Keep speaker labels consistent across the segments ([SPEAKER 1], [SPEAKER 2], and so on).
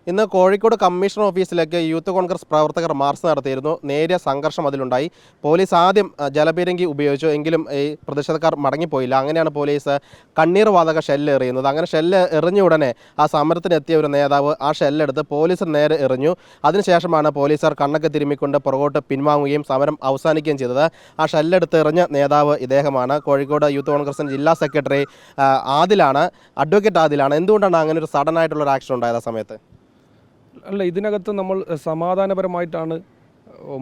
[SPEAKER 1] ഇന്ന് കോഴിക്കോട് കമ്മീഷണർ ഓഫീസിലേക്ക് യൂത്ത് കോൺഗ്രസ് പ്രവർത്തകർ മാർച്ച് നടത്തിയിരുന്നു. നേരിയ സംഘർഷം അതിലുണ്ടായി. പോലീസ് ആദ്യം ജലപീരങ്കി ഉപയോഗിച്ചു, എങ്കിലും ഈ പ്രതിഷേധക്കാർ മടങ്ങിപ്പോയില്ല. അങ്ങനെയാണ് പോലീസ് കണ്ണീർ വാതക ഷെല്ല് എറിയുന്നത്. അങ്ങനെ ഷെല്ല് എറിഞ്ഞ ഉടനെ ആ സമരത്തിനെത്തിയ ഒരു നേതാവ് ആ ഷെല്ലെടുത്ത് പോലീസിന് നേരെ എറിഞ്ഞു. അതിനുശേഷമാണ് പോലീസുകാർ കണ്ണൊക്കെ തിരുമ്മിക്കൊണ്ട് പുറകോട്ട് പിൻവാങ്ങുകയും സമരം അവസാനിക്കുകയും ചെയ്തത്. ആ ഷെല്ലെടുത്ത് എറിഞ്ഞ നേതാവ് ഇദ്ദേഹമാണ്, കോഴിക്കോട് യൂത്ത് കോൺഗ്രസിൻ്റെ ജില്ലാ സെക്രട്ടറി ആദിലാണ്, അഡ്വക്കേറ്റ് ആദിലാണ്. എന്തുകൊണ്ടാണ് അങ്ങനെ ഒരു സഡൻ ആയിട്ടുള്ള ഒരു ആക്ഷൻ ഉണ്ടായത് ആ സമയത്ത്?
[SPEAKER 2] അല്ല, ഇതിനകത്ത് നമ്മൾ സമാധാനപരമായിട്ടാണ്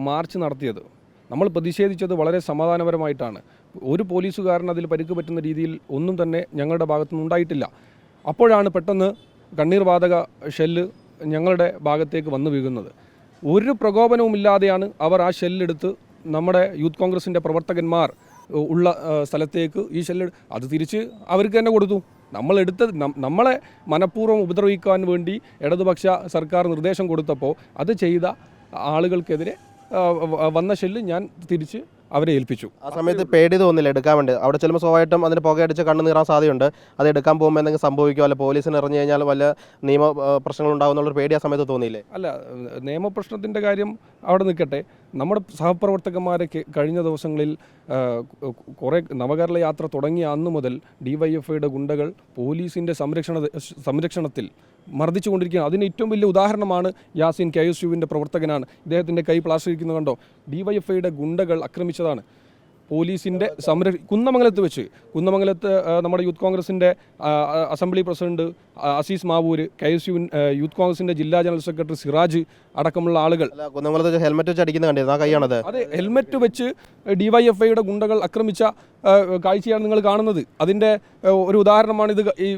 [SPEAKER 2] മാർച്ച് നടത്തിയത്. നമ്മൾ പ്രതിഷേധിച്ചത് വളരെ സമാധാനപരമായിട്ടാണ്. ഒരു പോലീസുകാരൻ അതിൽ പരിക്ക് പറ്റുന്ന രീതിയിൽ ഒന്നും തന്നെ ഞങ്ങളുടെ ഭാഗത്തുനിന്ന് ഉണ്ടായിട്ടില്ല. അപ്പോഴാണ് പെട്ടെന്ന് കണ്ണീർ വാതക ഷെല്ല് ഞങ്ങളുടെ ഭാഗത്തേക്ക് വന്നു വീഴുന്നത്. ഒരു പ്രകോപനവുമില്ലാതെയാണ് അവർ ആ ഷെല്ലെടുത്ത് നമ്മുടെ യൂത്ത് കോൺഗ്രസിൻ്റെ പ്രവർത്തകന്മാർ ഉള്ള സ്ഥലത്തേക്ക് ഈ ഷെല്ല് അത് തിരിച്ച് അവർക്ക് തന്നെ കൊടുത്തു. നമ്മളെ മനഃപൂർവ്വം ഉപദ്രവിക്കാൻ വേണ്ടി ഇടതുപക്ഷ സർക്കാർ നിർദ്ദേശം കൊടുത്തപ്പോൾ അത് ചെയ്ത ആളുകൾക്കെതിരെ വന്ന ഷെല്ല് ഞാൻ തിരിച്ച് അവരെ ഏൽപ്പിച്ചു.
[SPEAKER 1] ആ സമയത്ത് പേടി തോന്നില്ല എടുക്കാൻ വേണ്ടി? അവിടെ ചെല്ലുമ്പോൾ സ്വാഭാവികമായിട്ടും അതിന് പുകയടിച്ച് കണ്ണ് നീറാൻ സാധ്യതയുണ്ട്. അത് എടുക്കാൻ പോകുമ്പോൾ എന്തെങ്കിലും സംഭവിക്കുമോ, അല്ല പോലീസിന് എറിഞ്ഞു കഴിഞ്ഞാൽ വല്ല നിയമ പ്രശ്നങ്ങളുണ്ടാകുമെന്നുള്ളൊരു പേടി ആ സമയത്ത് തോന്നിയില്ലേ?
[SPEAKER 2] അല്ല, നിയമപ്രശ്നത്തിൻ്റെ കാര്യം അവിടെ നിൽക്കട്ടെ. നമ്മുടെ സഹപ്രവർത്തകന്മാരെ കഴിഞ്ഞ ദിവസങ്ങളിൽ കുറേ നവകേരള യാത്ര തുടങ്ങിയ അന്ന് മുതൽ ഡിവൈഎഫ്ഐയുടെ ഗുണ്ടകൾ പോലീസിൻ്റെ സംരക്ഷണത്തിൽ മർദ്ദിച്ചുകൊണ്ടിരിക്കുകയാണ്. അതിന് ഏറ്റവും വലിയ ഉദാഹരണമാണ് യാസിൻ, KSUവിൻ്റെ പ്രവർത്തകനാണ്. ഇദ്ദേഹത്തിൻ്റെ കൈ പ്ലാസ്റ്റർ ഇരിക്കുന്നത് കണ്ടോ? ഡിവൈഎഫ്ഐയുടെ ഗുണ്ടകൾ ആക്രമിച്ചതാണ്. പോലീസിൻ്റെ കുന്നമംഗലത്ത് നമ്മുടെ യൂത്ത് കോൺഗ്രസിൻ്റെ assembly president Azeez Mavoor, KSU youth കോൺഗ്രസിൻ്റെ ജില്ലാ ജനറൽ സെക്രട്ടറി സിറാജ് അടക്കമുള്ള ആളുകൾ
[SPEAKER 1] ഹെൽമെറ്റ് വെച്ച് അടിക്കുന്ന കണ്ടിരുന്നു. ആ കൈയാണത്.
[SPEAKER 2] അതെ, ഹെൽമെറ്റ് വെച്ച് ഡിവൈഎഫ്ഐയുടെ ഗുണ്ടകൾ ആക്രമിച്ച കാഴ്ചയാണ് നിങ്ങൾ കാണുന്നത്. അതിൻ്റെ ഒരു ഉദാഹരണമാണ് ഇത്. ഈ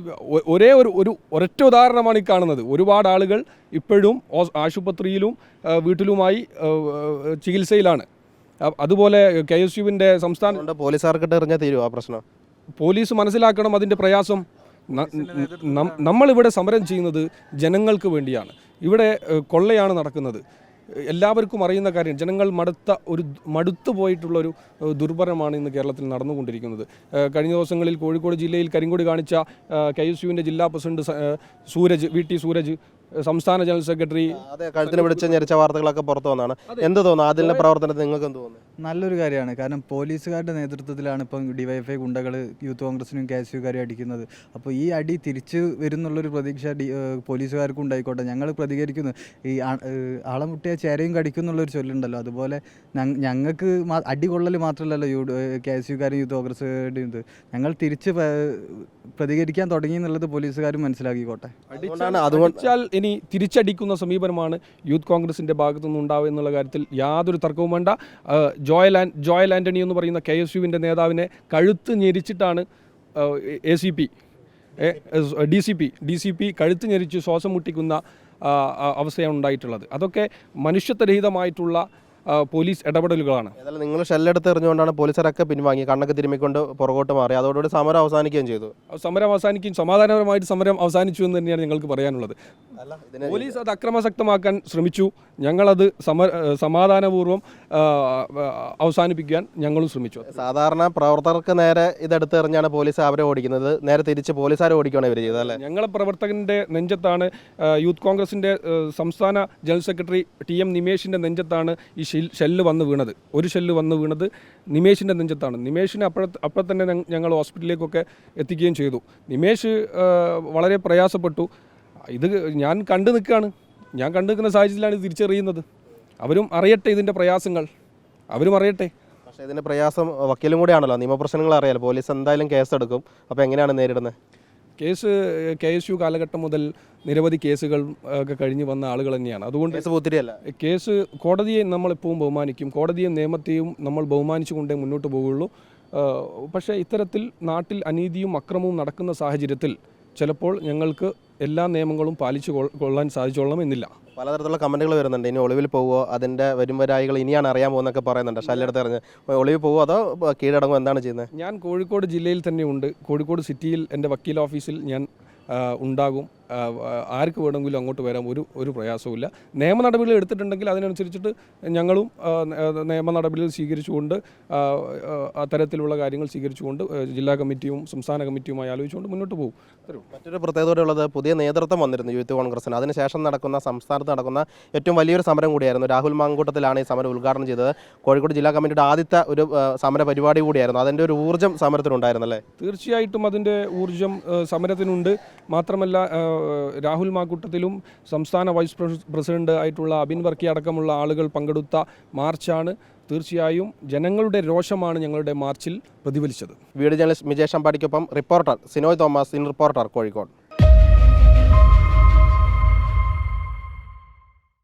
[SPEAKER 2] ഒരൊറ്റ ഉദാഹരണമാണ് ഈ കാണുന്നത്. ഒരുപാട് ആളുകൾ ഇപ്പോഴും ആശുപത്രിയിലും വീട്ടിലുമായി ചികിത്സയിലാണ്. അതുപോലെ KSUവിൻ്റെ സംസ്ഥാന
[SPEAKER 1] പോലീസുകാർക്കിട്ട് എറിഞ്ഞാൽ തീരുമോ ആ പ്രശ്നം?
[SPEAKER 2] പോലീസ് മനസ്സിലാക്കണം അതിൻ്റെ പ്രയാസം. നമ്മളിവിടെ സമരം ചെയ്യുന്നത് ജനങ്ങൾക്ക് വേണ്ടിയാണ്. ഇവിടെ കൊള്ളയാണ് നടക്കുന്നത്. എല്ലാവർക്കും അറിയുന്ന കാര്യം. ജനങ്ങൾ മടുത്തു പോയിട്ടുള്ളൊരു ദുർഭരമാണ് ഇന്ന് കേരളത്തിൽ നടന്നുകൊണ്ടിരിക്കുന്നത്. കഴിഞ്ഞ ദിവസങ്ങളിൽ കോഴിക്കോട് ജില്ലയിൽ കരിങ്കൊടി കാണിച്ച KSUവിൻ്റെ ജില്ലാ പ്രസിഡന്റ് VT സൂരജ്, സംസ്ഥാന ജനറൽ സെക്രട്ടറി,
[SPEAKER 1] അതെ, കഴുത്തിന് പിടിച്ച് ഞെരിച്ച വാർത്തകളൊക്കെ പുറത്തു വന്നാണ്. എന്ത് തോന്നുന്നു അതിൻ്റെ പ്രവർത്തനത്തിൽ നിങ്ങൾക്ക് എന്ത് തോന്നുന്നു?
[SPEAKER 3] നല്ലൊരു കാര്യമാണ്. കാരണം പോലീസുകാരുടെ നേതൃത്വത്തിലാണ് ഇപ്പം ഡിവൈഎഫ്ഐ ഗുണ്ടകൾ യൂത്ത് കോൺഗ്രസിനും KSUക്കാരെയും അടിക്കുന്നത്. അപ്പോൾ ഈ അടി തിരിച്ച് വരുന്നുള്ളൊരു പ്രതീക്ഷ പോലീസുകാർക്കും ഉണ്ടായിക്കോട്ടെ. ഞങ്ങൾ പ്രതികരിക്കുന്നു. ഈ ആളം മുട്ടിയ ചേരയും കടിക്കും എന്നുള്ളൊരു ചൊല്ലുണ്ടല്ലോ, അതുപോലെ ഞങ്ങൾക്ക് അടി കൊള്ളൽ മാത്രമല്ലല്ലോ KSUക്കാരും യൂത്ത് കോൺഗ്രസുകാരുടെയും ഇത്. ഞങ്ങൾ തിരിച്ച് പ്രതികരിക്കാൻ തുടങ്ങി എന്നുള്ളത് പോലീസുകാരും മനസ്സിലാക്കിക്കോട്ടെ.
[SPEAKER 2] അടിച്ചാൽ ഇനി തിരിച്ചടിക്കുന്ന സമീപനമാണ് യൂത്ത് കോൺഗ്രസിൻ്റെ ഭാഗത്തുനിന്ന് ഉണ്ടാവുക എന്നുള്ള കാര്യത്തിൽ യാതൊരു തർക്കവും വേണ്ട. ജോയൽ ആൻ്റണി എന്ന് പറയുന്ന KSUവിൻ്റെ നേതാവിനെ കഴുത്ത് ഞെരിച്ചിട്ടാണ് DCP കഴുത്ത് ഞെരിച്ച് ശ്വാസം മുട്ടിക്കുന്ന അവസ്ഥയാണ് ഉണ്ടായിട്ടുള്ളത്. അതൊക്കെ മനുഷ്യത്വരഹിതമായിട്ടുള്ള പോലീസ് ഇടപെടലുകളാണ്.
[SPEAKER 1] നിങ്ങൾ ഷെല്ലെടുത്ത് എറിഞ്ഞുകൊണ്ടാണ് പോലീസുകാരൊക്കെ പിൻവാങ്ങി, കണ്ണൊക്കെ തിരുമ്മിക്കൊണ്ട് പുറകോട്ട് മാറി. അതോടുകൂടി സമരം അവസാനിക്കുകയും ചെയ്തു.
[SPEAKER 2] സമാധാനപരമായിട്ട് സമരം അവസാനിച്ചു എന്ന് തന്നെയാണ് ഞങ്ങൾക്ക് പറയാനുള്ളത്. പോലീസ് അത് അക്രമാസക്തമാക്കാൻ ശ്രമിച്ചു. ഞങ്ങളത് സമാധാനപൂർവ്വം അവസാനിപ്പിക്കാൻ ഞങ്ങളും ശ്രമിച്ചു.
[SPEAKER 1] സാധാരണ പ്രവർത്തകർക്ക് നേരെ ഇതെടുത്ത് എറിഞ്ഞാണ് പോലീസ് അവരെ ഓടിക്കുന്നത്, നേരെ തിരിച്ച് പോലീസുകാരെ ഓടിക്കുകയാണ് ഇവർ ചെയ്തത്, അല്ലേ?
[SPEAKER 2] ഞങ്ങളെ പ്രവർത്തകൻ്റെ നെഞ്ചത്താണ്, യൂത്ത് കോൺഗ്രസിൻ്റെ സംസ്ഥാന ജനറൽ സെക്രട്ടറി TM നിമേഷിൻ്റെ നെഞ്ചത്താണ് ഈ ഷെല്ല് വന്ന് വീണത്. ഒരു ഷെല്ല് വന്ന് വീണത് നിമേഷിൻ്റെ നെഞ്ചത്താണ്. നിമേഷിനെ അപ്പോൾ തന്നെ ഞങ്ങൾ ഹോസ്പിറ്റലിലേക്കൊക്കെ എത്തിക്കുകയും ചെയ്തു. നിമേഷ് വളരെ പ്രയാസപ്പെട്ടു. ഇത് ഞാൻ കണ്ടു നിൽക്കുന്ന സാഹചര്യത്തിലാണ് ഇത് തിരിച്ചറിയുന്നത്. അവരും അറിയട്ടെ ഇതിൻ്റെ പ്രയാസങ്ങൾ, അവരും അറിയട്ടെ.
[SPEAKER 1] പക്ഷേ ഇതിൻ്റെ പ്രയാസം വക്കീലും കൂടെയാണല്ലോ, നിയമപ്രശ്നങ്ങൾ അറിയാലോ. പോലീസ് എന്തായാലും കേസെടുക്കും. അപ്പോൾ എങ്ങനെയാണ് നേരിടുന്നത്?
[SPEAKER 2] KSU കാലഘട്ടം മുതൽ നിരവധി കേസുകൾ ഒക്കെ കഴിഞ്ഞ് വന്ന ആളുകൾ തന്നെയാണ്. അതുകൊണ്ട് കേസ് കോടതിയെ നമ്മളെപ്പോഴും ബഹുമാനിക്കും. കോടതിയും നിയമത്തെയും നമ്മൾ ബഹുമാനിച്ചു കൊണ്ടേ മുന്നോട്ട് പോകുള്ളൂ. പക്ഷേ ഇത്തരത്തിൽ നാട്ടിൽ അനീതിയും അക്രമവും നടക്കുന്ന സാഹചര്യത്തിൽ ചിലപ്പോൾ ഞങ്ങൾക്ക് എല്ലാ നിയമങ്ങളും പാലിച്ചു കൊള്ളാൻ സാധിച്ചോളണമെന്നില്ല.
[SPEAKER 1] പലതരത്തിലുള്ള കമൻറ്റുകൾ വരുന്നുണ്ട്. ഇനി ഒളിവിൽ പോവുമോ, അതിൻ്റെ വരുംവരായികൾ ഇനിയാണ് അറിയാൻ പോകുന്നൊക്കെ പറയുന്നുണ്ട്. ഷെല്ലെടുത്ത് എറിഞ്ഞ് ഒളിവിൽ പോവുമോ അതോ കീഴടങ്ങുമോ, എന്താണ് ചെയ്യുന്നത്?
[SPEAKER 2] ഞാൻ കോഴിക്കോട് ജില്ലയിൽ തന്നെയുണ്ട്. കോഴിക്കോട് സിറ്റിയിൽ എൻ്റെ വക്കീൽ ഓഫീസിൽ ഞാൻ ഉണ്ടാകും. ആർക്ക് വേണമെങ്കിലും അങ്ങോട്ട് വരാൻ ഒരു പ്രയാസവുമില്ല. നിയമ നടപടികൾ എടുത്തിട്ടുണ്ടെങ്കിൽ അതിനനുസരിച്ചിട്ട് ഞങ്ങളും നിയമ നടപടികൾ സ്വീകരിച്ചുകൊണ്ട് അത്തരത്തിലുള്ള കാര്യങ്ങൾ സ്വീകരിച്ചുകൊണ്ട് ജില്ലാ കമ്മിറ്റിയും സംസ്ഥാന കമ്മിറ്റിയുമായി ആലോചിച്ചുകൊണ്ട് മുന്നോട്ട് പോകും.
[SPEAKER 1] മറ്റൊരു പ്രത്യേകത ഉള്ളത്, പുതിയ നേതൃത്വം വന്നിരുന്നു യൂത്ത് കോൺഗ്രസിന്. അതിനുശേഷം സംസ്ഥാനത്ത് നടക്കുന്ന ഏറ്റവും വലിയൊരു സമരം കൂടിയായിരുന്നു. രാഹുൽ മാങ്കൂട്ടത്തിലാണ് ഈ സമരം ഉദ്ഘാടനം ചെയ്തത്. കോഴിക്കോട് ജില്ലാ കമ്മിറ്റിയുടെ ആദ്യത്തെ ഒരു സമര പരിപാടി കൂടിയായിരുന്നു. അതിൻ്റെ ഒരു ഊർജ്ജം സമരത്തിനുണ്ടായിരുന്നല്ലേ?
[SPEAKER 2] തീർച്ചയായിട്ടും അതിൻ്റെ ഊർജ്ജം സമരത്തിനുണ്ട്. മാത്രമല്ല രാഹുൽ മാങ്കൂട്ടത്തിലും സംസ്ഥാന വൈസ് പ്രസിഡന്റ് ആയിട്ടുള്ള അബിൻ വർക്കി അടക്കമുള്ള ആളുകൾ പങ്കെടുത്ത മാർച്ചാണ്. തീർച്ചയായും ജനങ്ങളുടെ രോഷമാണ് ഞങ്ങളുടെ മാർച്ചിൽ പ്രതിഫലിച്ചത്.
[SPEAKER 1] വീഡിയോ ജേർണലിസ്റ്റ് മിജേഷ് അമ്പാടിക്കൊപ്പം reporter Sinoy Thomas, in reporter, Kozhikode.